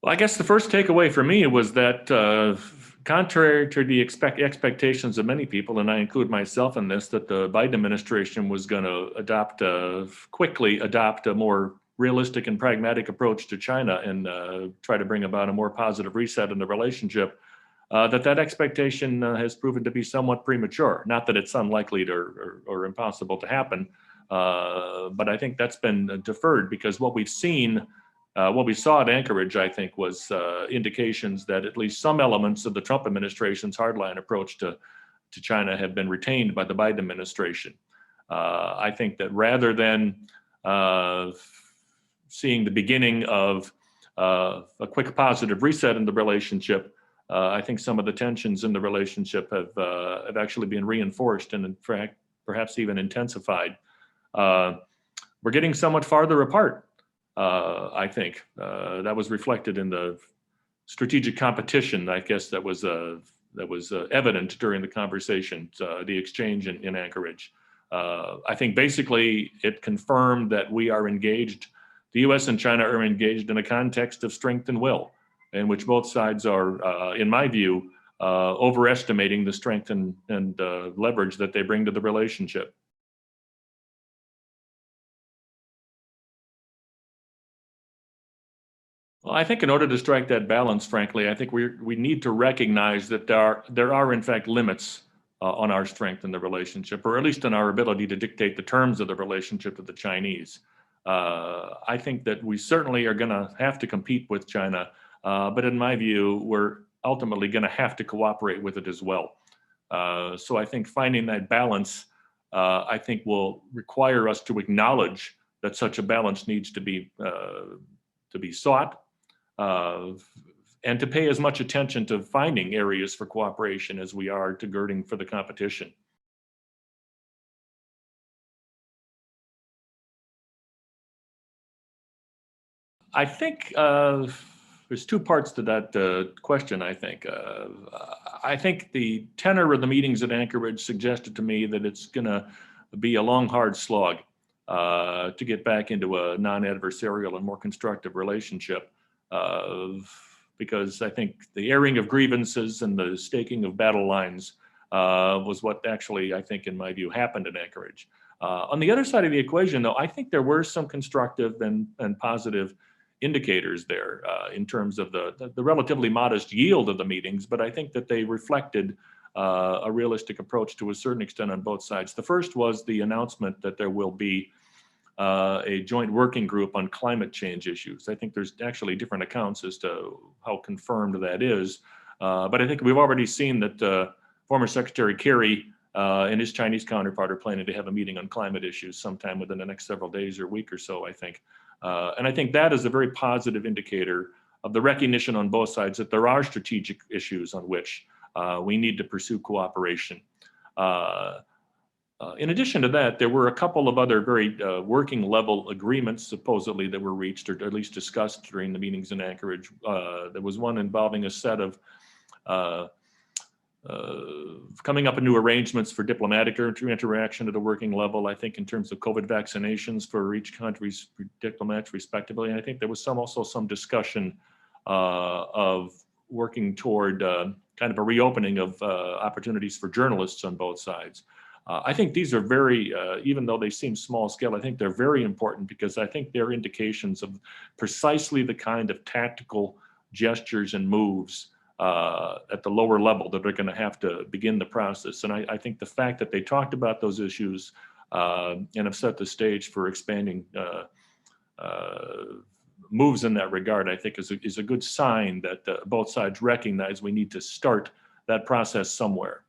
Well, I guess the first takeaway for me was that contrary to the expectations of many people, and I include myself in this, that the Biden administration was going to quickly adopt a more realistic and pragmatic approach to China and try to bring about a more positive reset in the relationship, that expectation has proven to be somewhat premature. Not that it's unlikely or impossible to happen, but I think that's been deferred because what we saw at Anchorage, I think, was indications that at least some elements of the Trump administration's hardline approach to China have been retained by the Biden administration. I think that rather than seeing the beginning of a quick positive reset in the relationship, I think some of the tensions in the relationship have actually been reinforced and in fact, perhaps even intensified. We're getting somewhat farther apart. I think that was reflected in the strategic competition, I guess, that was evident during the conversation, the exchange in Anchorage. I think basically it confirmed that we are engaged, the US and China are engaged in a context of strength and will, in which both sides are, in my view, overestimating the strength and leverage that they bring to the relationship. Well, I think in order to strike that balance, frankly, I think we need to recognize that there are in fact limits on our strength in the relationship, or at least in our ability to dictate the terms of the relationship with the Chinese. I think that we certainly are going to have to compete with China, but in my view, we're ultimately going to have to cooperate with it as well. So I think finding that balance, I think, will require us to acknowledge that such a balance needs to be sought. And to pay as much attention to finding areas for cooperation as we are to girding for the competition. I think there's two parts to that question, I think. I think the tenor of the meetings at Anchorage suggested to me that it's going to be a long, hard slog to get back into a non-adversarial and more constructive relationship. Because I think the airing of grievances and the staking of battle lines was what actually, I think, in my view, happened in Anchorage. On the other side of the equation, though, I think there were some constructive and positive indicators there in terms of the relatively modest yield of the meetings, but I think that they reflected a realistic approach to a certain extent on both sides. The first was the announcement that there will be a joint working group on climate change issues. I think there's actually different accounts as to how confirmed that is. But I think we've already seen that former Secretary Kerry and his Chinese counterpart are planning to have a meeting on climate issues sometime within the next several days or week or so, I think. And I think that is a very positive indicator of the recognition on both sides that there are strategic issues on which we need to pursue cooperation. In addition to that, there were a couple of other very working level agreements supposedly that were reached, or at least discussed during the meetings in Anchorage. There was one involving a set of coming up with new arrangements for diplomatic interaction at a working level, I think in terms of COVID vaccinations for each country's diplomats respectively. And I think there was also some discussion of working toward kind of a reopening of opportunities for journalists on both sides. I think these are very, even though they seem small scale, I think they're very important because I think they're indications of precisely the kind of tactical gestures and moves at the lower level that are going to have to begin the process. And I think the fact that they talked about those issues and have set the stage for expanding moves in that regard, I think is a good sign that both sides recognize we need to start that process somewhere.